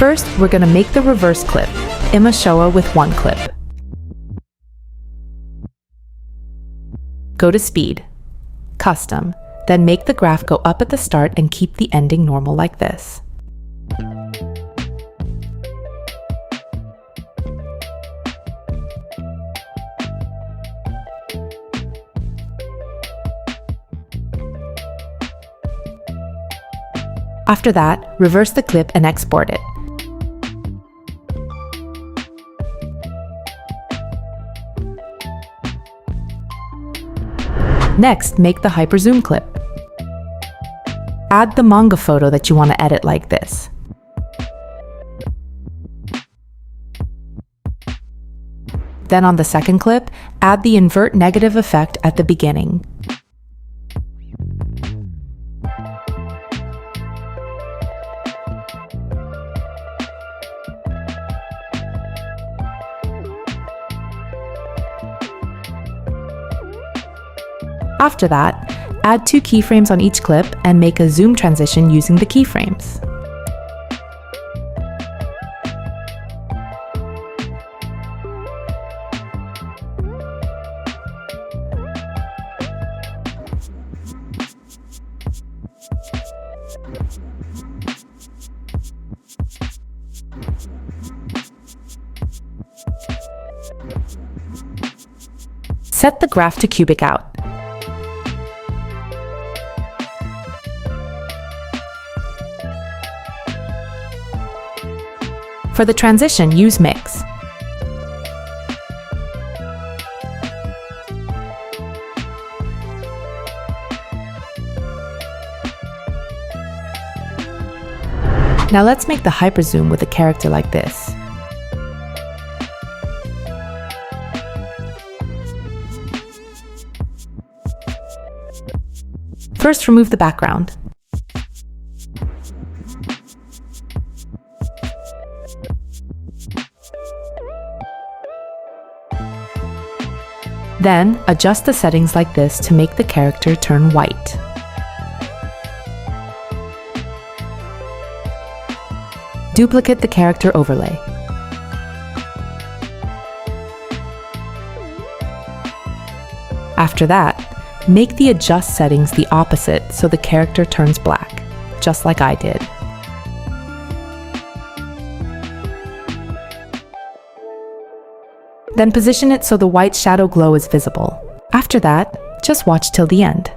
First, we're going to make the reverse clip, 𝘄𝑚 with one clip. Go to Speed, Custom, then make the graph go up at the start and keep the ending normal like this. After that, reverse the clip and export it. Next, make the hyperzoom clip. Add the manga photo that you want to edit like this. Then on the second clip, add the invert negative effect at the beginning. After that, add 2 keyframes on each clip and make a zoom transition using the keyframes. Set the graph to cubic out. For the transition, use Mix. Now let's make the hyperzoom with a character like this. First, remove the background. Then, adjust the settings like this to make the character turn white. Duplicate the character overlay. After that, make the adjust settings the opposite so the character turns black, just like I did. Then position it so the white shadow glow is visible. After that, just watch till the end.